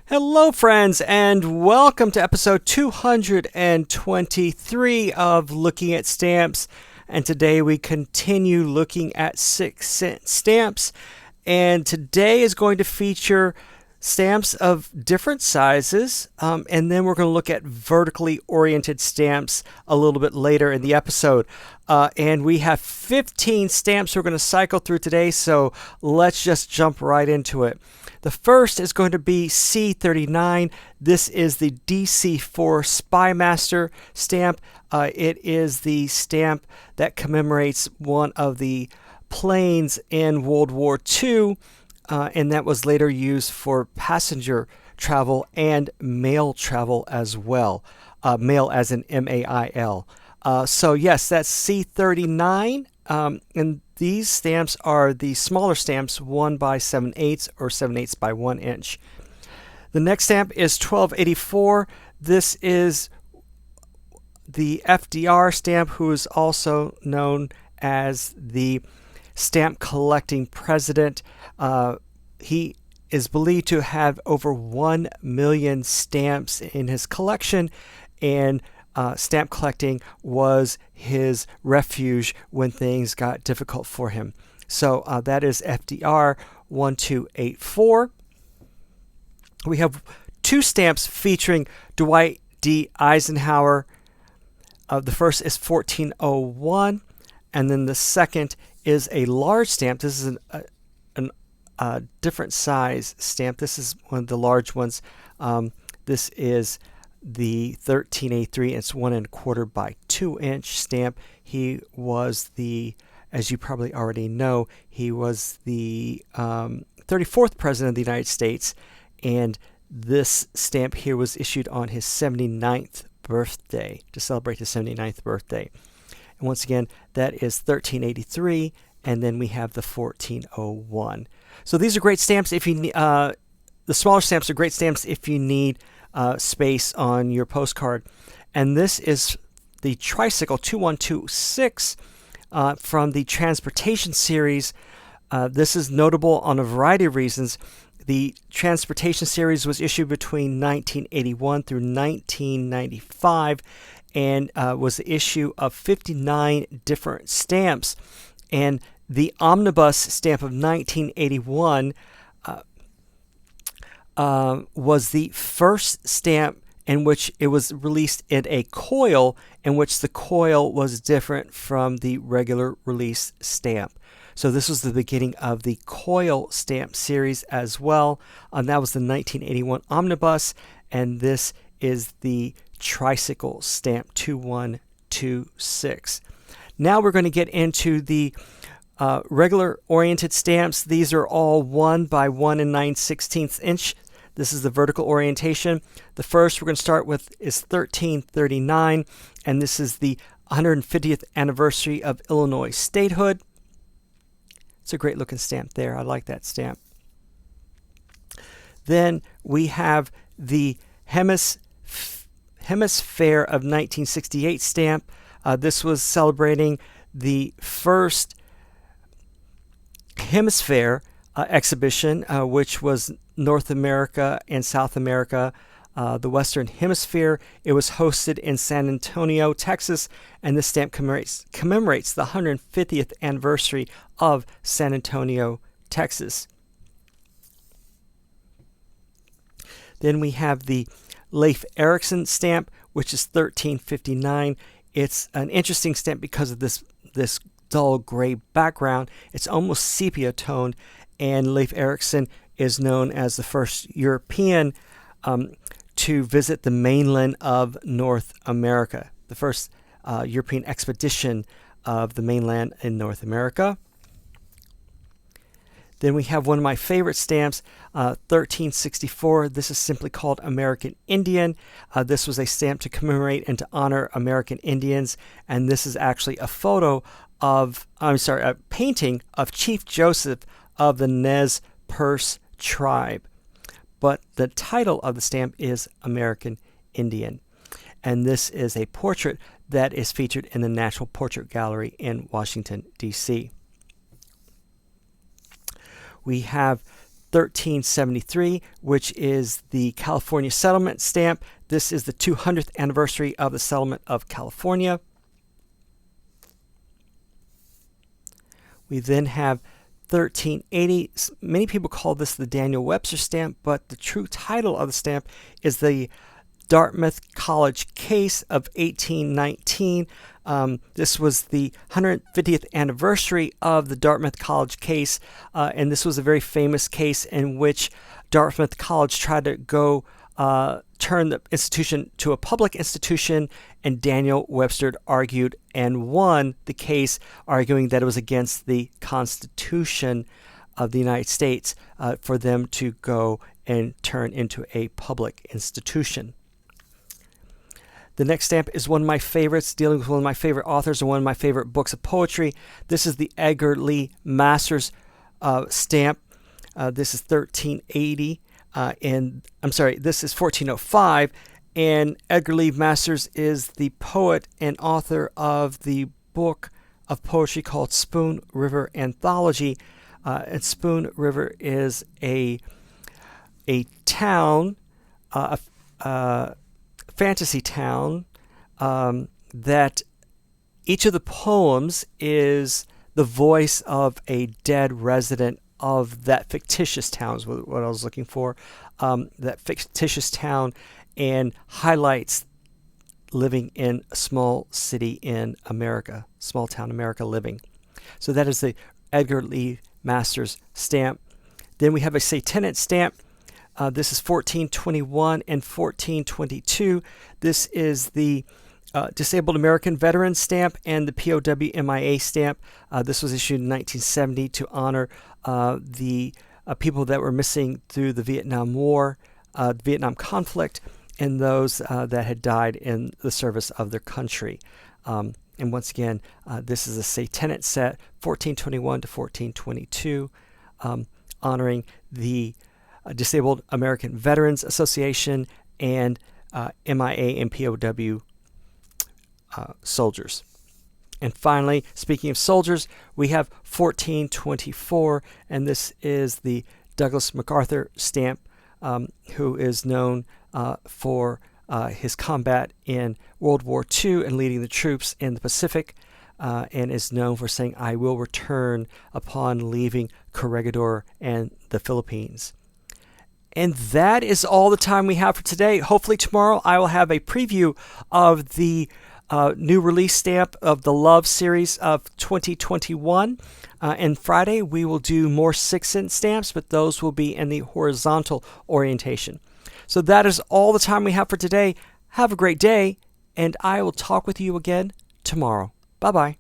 Hello, friends, and welcome to episode 223 of Looking at Stamps. And today we continue looking at 6-cent stamps. And today is going to feature stamps of different sizes. And then we're going to look at vertically oriented stamps a little bit later in the episode. And we have 15 stamps we're going to cycle through today. So let's just jump right into it. The first is going to be C39. This is the DC-4 Spymaster stamp. It is the stamp that commemorates one of the planes in World War II, and that was later used for passenger travel and mail travel as well. Mail as in M-A-I-L. So yes, that's C39. And these stamps are the smaller stamps, 1 by 7/8 or 7/8 by 1 inch. The next stamp is 1284. This is the Fdr Stamp, who is also known as the stamp collecting president. He is believed to have over 1 million stamps in his collection, and stamp collecting was his refuge when things got difficult for him. So that is FDR 1284. We have two stamps featuring Dwight D. Eisenhower. The first is 1401, and then the second is a large stamp. This is a different size stamp. This is one of the large ones. This is the 1383. It's 1 1/4 by 2 inch stamp. He was the, as you probably already know, he was the 34th president of the United States, and this stamp here was issued on his 79th birthday, to celebrate his 79th birthday. And once again, that is 1383, and then we have the 1401. So these are great stamps if you need, the smaller stamps are great stamps if you need space on your postcard. And this is the Tricycle 2126 from the Transportation series. This is notable on a variety of reasons. The Transportation series was issued between 1981 through 1995 and was the issue of 59 different stamps. And the Omnibus stamp of 1981 was the first stamp in which it was released in a coil, in which the coil was different from the regular release stamp. So this was the beginning of the coil stamp series as well. That was the 1981 Omnibus, and this is the Tricycle stamp 2126. Now we're going to get into the regular oriented stamps. These are all 1 by 1 9/16 inch. This is the vertical orientation. The first we're going to start with is 1339, and this is the 150th anniversary of Illinois statehood. It's a great looking stamp there. I like that stamp. Then we have the Hemisphere of 1968 stamp. This was celebrating the first Hemisphere exhibition, which was North America and South America, the Western Hemisphere. It was hosted in San Antonio, Texas, and this stamp commemorates the 150th anniversary of San Antonio, Texas. Then we have the Leif Erikson stamp, which is 1359. It's an interesting stamp because of this dull gray background. It's almost sepia toned, and Leif Erikson is known as the first European to visit the mainland of North America, the first European expedition of the mainland in North America. Then we have one of my favorite stamps, 1364. This is simply called American Indian. This was a stamp to commemorate and to honor American Indians, and this is actually a painting of Chief Joseph of the Nez Perce tribe. But the title of the stamp is American Indian. And this is a portrait that is featured in the National Portrait Gallery in Washington, D.C. We have 1373, which is the California settlement stamp. This is the 200th anniversary of the settlement of California. We then have 1380. Many people call this the Daniel Webster stamp, but the true title of the stamp is the Dartmouth College case of 1819. This was the 150th anniversary of the Dartmouth College case, and this was a very famous case in which Dartmouth College tried to go turn the institution to a public institution, and Daniel Webster argued and won the case, arguing that it was against the Constitution of the United States for them to go and turn into a public institution. The next stamp is one of my favorites, dealing with one of my favorite authors and one of my favorite books of poetry. This is the Edgar Lee Masters stamp. This is 1380. This is 1405, and Edgar Lee Masters is the poet and author of the book of poetry called Spoon River Anthology. And Spoon River is a town, a fantasy town, that each of the poems is the voice of a dead resident of that fictitious town, is what I was looking for, that fictitious town, and highlights living in a small city in America, small town America living. So that is the Edgar Lee Masters stamp. Then we have a Satanic stamp. This is 1421 and 1422. This is the Disabled American Veteran stamp and the POW MIA stamp. This was issued in 1970 to honor the people that were missing through the Vietnam War, Vietnam conflict, and those that had died in the service of their country. And once again, this is a Satanic set, 1421 to 1422, honoring the Disabled American Veterans Association and MIA and POW soldiers. And finally, speaking of soldiers, we have 1424, and this is the Douglas MacArthur stamp, who is known for his combat in World War II and leading the troops in the Pacific, and is known for saying, "I will return" upon leaving Corregidor and the Philippines. And that is all the time we have for today. Hopefully tomorrow I will have a preview of the new release stamp of the Love series of 2021. And Friday we will do more 6-cent stamps, but those will be in the horizontal orientation. So that is all the time we have for today. Have a great day, and I will talk with you again tomorrow. Bye-bye.